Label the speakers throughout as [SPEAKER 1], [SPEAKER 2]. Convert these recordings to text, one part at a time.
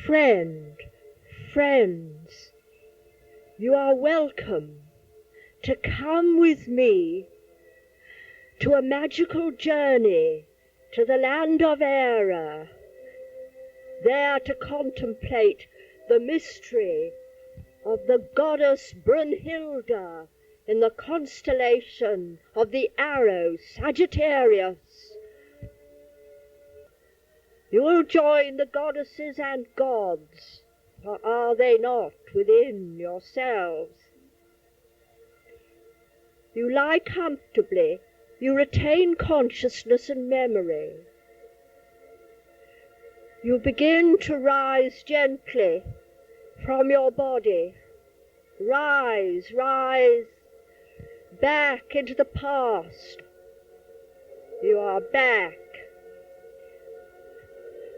[SPEAKER 1] friend, friends, you are welcome to come with me to a magical journey to the land of Era, there to contemplate the mystery of the goddess Brynhild in the constellation of the arrow Sagittarius. You will join the goddesses and gods, for are they not within yourselves? You lie comfortably, you retain consciousness and memory. You begin to rise gently from your body. Rise, rise, back into the past. You are back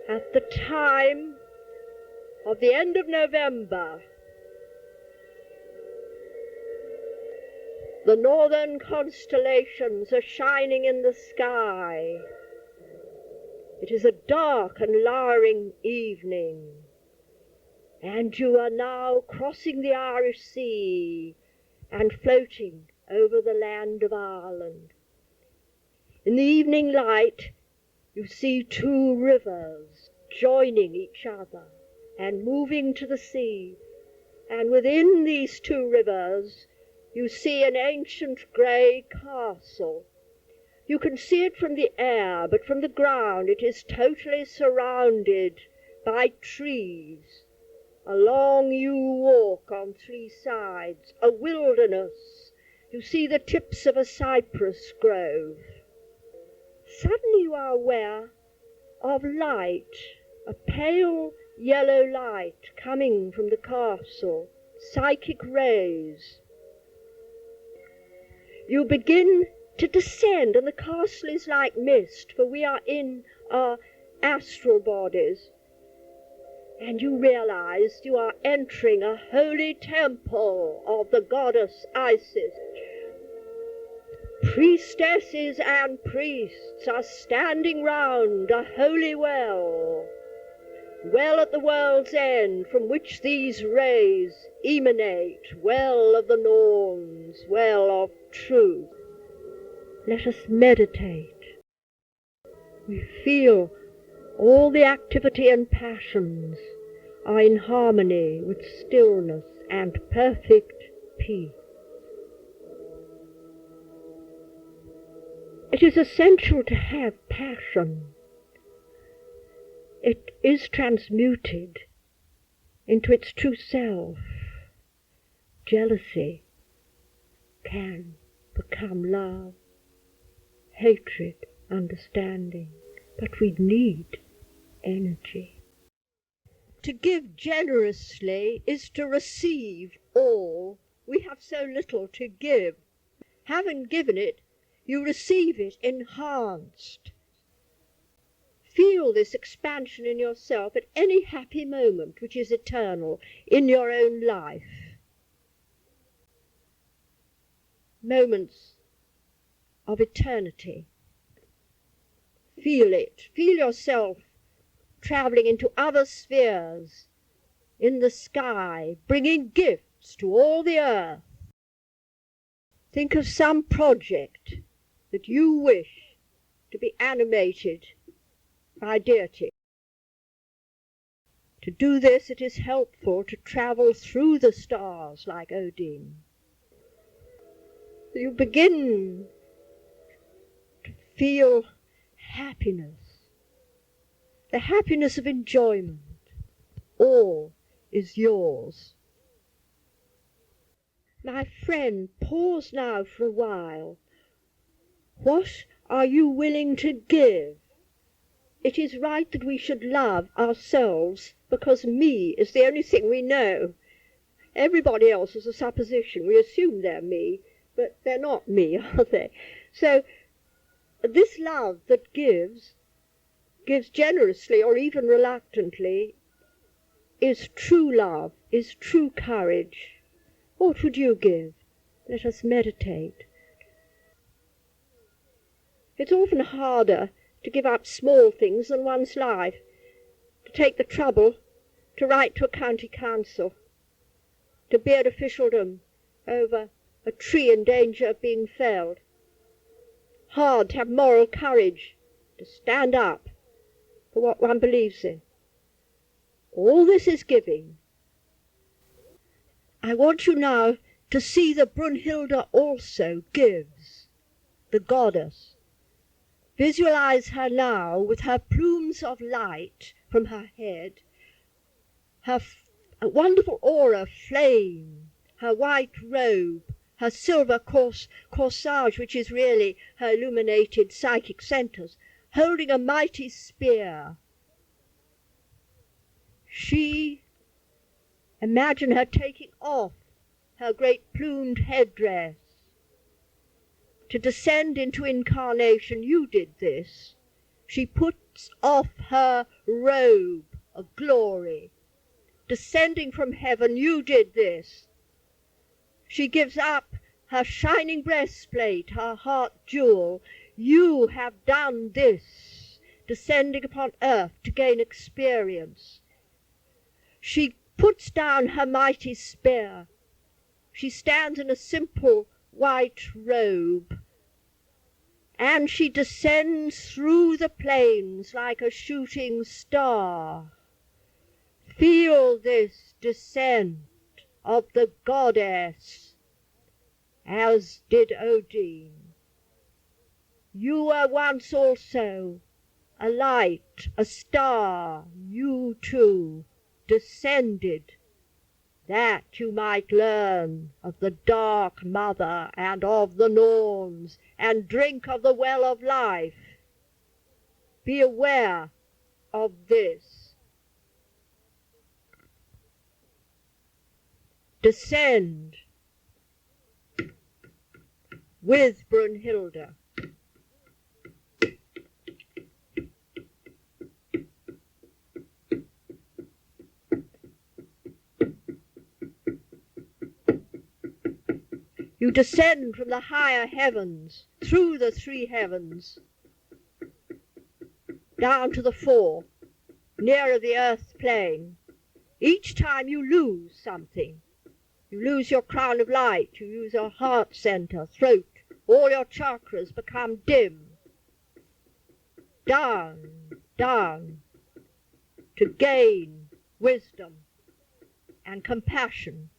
[SPEAKER 1] at the time of the end of November. The northern constellations are shining in the sky. It is a dark and lowering evening, and you are now crossing the Irish Sea and floating over the land of Ireland. In the evening light, you see two rivers joining each other and moving to the sea, and within these two rivers you see an ancient grey castle. You can see it from the air, but from the ground it is totally surrounded by trees. Along you walk on three sides, a wilderness. You see the tips of a cypress grove. Suddenly you are aware of light, a pale yellow light coming from the castle, psychic rays. You begin to descend, and the castle is like mist, for we are in our astral bodies. And you realize you are entering a holy temple of the goddess Isis. Priestesses and priests are standing round a holy well at the world's end, from which these rays emanate, well of the Norns, well of truth. Let us meditate. We feel all the activity and passions are in harmony with stillness and perfect peace. It is essential to have passion. It is transmuted into its true self. Jealousy can become love, hatred, understanding, but we need energy. To give generously is to receive all. We have so little to give. Having given it, you receive it enhanced. Feel this expansion in yourself at any happy moment which is eternal in your own life. Moments of eternity. Feel it. Feel yourself traveling into other spheres in the sky, bringing gifts to all the earth. Think of some project that you wish to be animated by deity. To do this, it is helpful to travel through the stars like Odin. You begin to feel happiness, the happiness of enjoyment. All is yours. My friend, pause now for a while. What are you willing to give? It is right that we should love ourselves, because me is the only thing we know. Everybody else is a supposition. We assume they're me, but they're not me, are they? So this love that gives generously or even reluctantly, is true love, is true courage. What would you give? Let us meditate. It's often harder to give up small things than one's life, to take the trouble to write to a county council, to beard officialdom over a tree in danger of being felled. Hard to have moral courage, to stand up for what one believes in. All this is giving. I want you now to see that Brynhild also gives, the goddess. Visualize her now with her plumes of light from her head, her wonderful aura flame, her white robe, her silver corsage, which is really her illuminated psychic centers, holding a mighty spear. Imagine her taking off her great plumed headdress. To descend into incarnation, you did this. She puts off her robe of glory. Descending from heaven, you did this. She gives up her shining breastplate, her heart jewel. You have done this, descending upon earth to gain experience. She puts down her mighty spear. She stands in a simple white robe, and she descends through the plains like a shooting star. Feel this descent of the goddess, as did Odin. You were once also a light, a star. You too descended, that you might learn of the Dark Mother and of the Norns, and drink of the well of life. Be aware of this. Descend with Brynhild. You descend from the higher heavens, through the three heavens, down to the four, nearer the earth plane. Each time you lose something. You lose your crown of light, you lose your heart center, throat, all your chakras become dim. Down, down, to gain wisdom and compassion.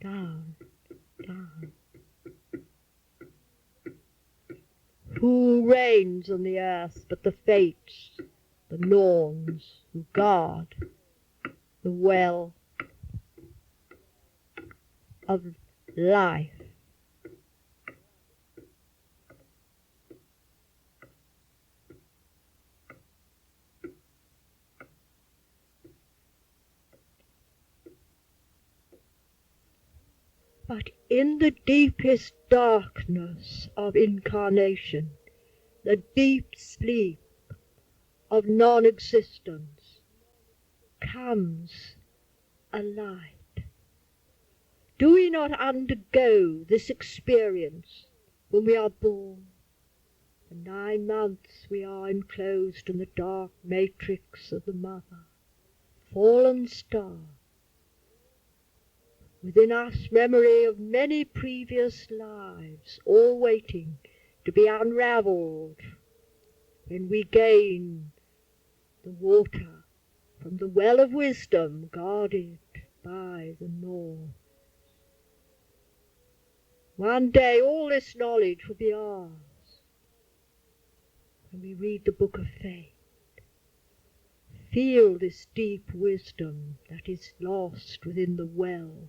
[SPEAKER 1] Down, down. Who reigns on the earth but the Fates, the Norns, who guard the well of life? But in the deepest darkness of incarnation, the deep sleep of non-existence, comes a light. Do we not undergo this experience when we are born? For 9 months we are enclosed in the dark matrix of the mother, fallen star. Within us memory of many previous lives, all waiting to be unraveled when we gain the water from the well of wisdom guarded by the North. One day all this knowledge will be ours when we read the book of fate. Feel this deep wisdom that is lost within the well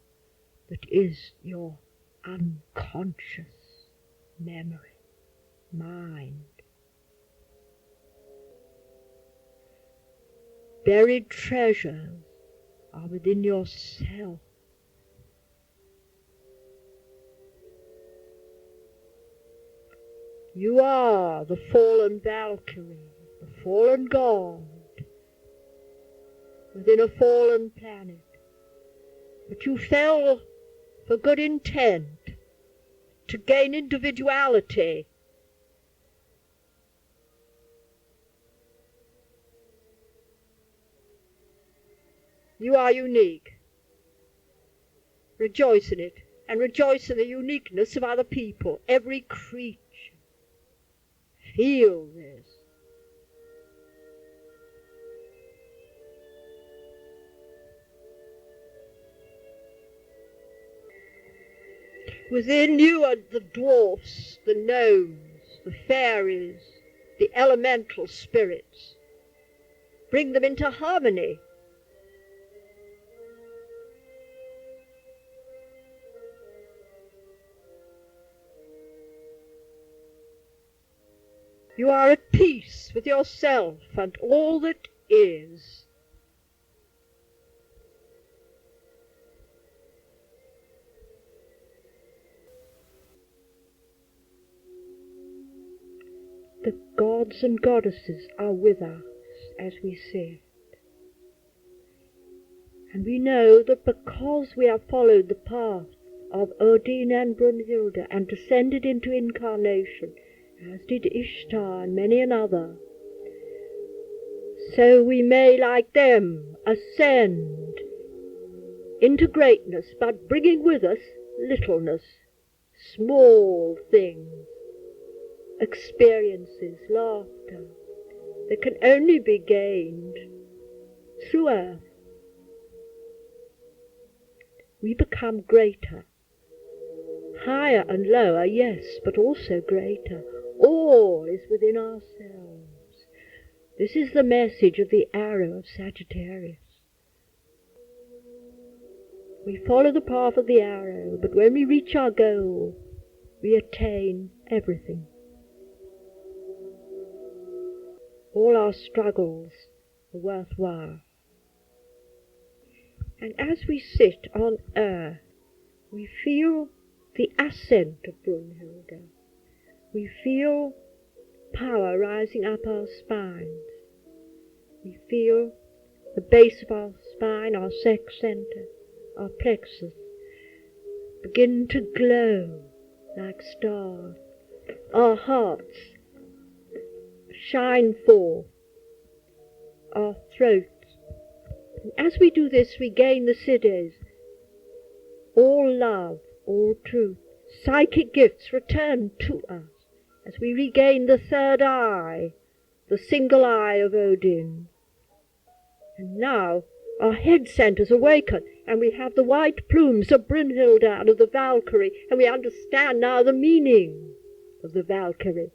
[SPEAKER 1] that is your unconscious memory, mind. Buried treasures are within yourself. You are the fallen Valkyrie, the fallen god, within a fallen planet. But you fell for good intent, to gain individuality. You are unique. Rejoice in it, and rejoice in the uniqueness of other people, every creature. Feel this. Within you are the dwarfs, the gnomes, the fairies, the elemental spirits. Bring them into harmony. You are at peace with yourself and all that is. The gods and goddesses are with us as we sit. And we know that because we have followed the path of Odin and Brynhild and descended into incarnation, as did Ishtar and many another, so we may, like them, ascend into greatness, but bringing with us littleness, small things, experiences, laughter, that can only be gained through earth. We become greater, higher and lower, yes, but also greater. All is within ourselves. This is the message of the arrow of Sagittarius. We follow the path of the arrow, but when we reach our goal, we attain everything. All our struggles are worthwhile. And as we sit on earth, we feel the ascent of Brynhild. We feel power rising up our spines. We feel the base of our spine, our sex center, our plexus, begin to glow like stars. Our hearts shine forth, our throats. And as we do this, we gain the siddhis, all love, all truth. Psychic gifts return to us as we regain the third eye, the single eye of Odin. And now our head centers awaken, and we have the white plumes of Brynhild and of the Valkyrie, and we understand now the meaning of the Valkyrie.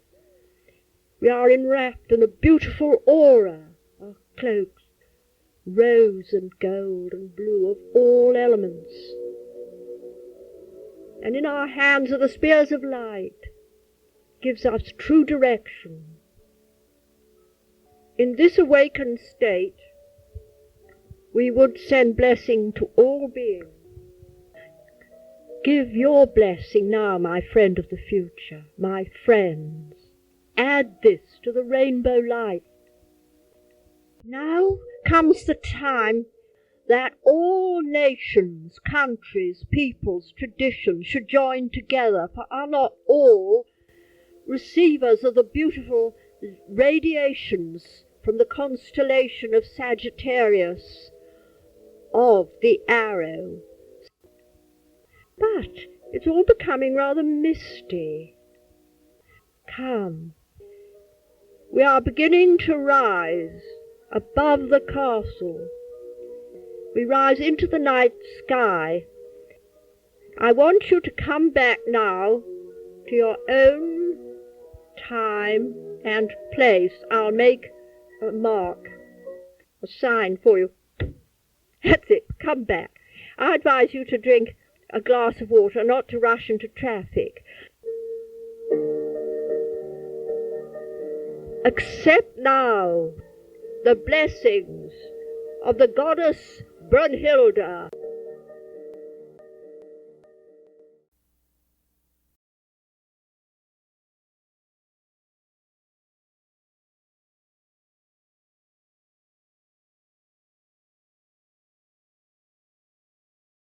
[SPEAKER 1] We are enwrapped in a beautiful aura, our cloaks, rose and gold and blue of all elements. And in our hands are the spears of light, gives us true direction. In this awakened state, we would send blessing to all beings. Give your blessing now, my friend of the future, my friends. Add this to the rainbow light. Now comes the time that all nations, countries, peoples, traditions should join together, for are not all receivers of the beautiful radiations from the constellation of Sagittarius of the arrow? But it's all becoming rather misty. Come, we are beginning to rise above the castle. We rise into the night sky. I want you to come back now to your own time and place. I'll make a mark, a sign for you. That's it, come back. I advise you to drink a glass of water, not to rush into traffic. Accept now the blessings of the goddess Brynhild.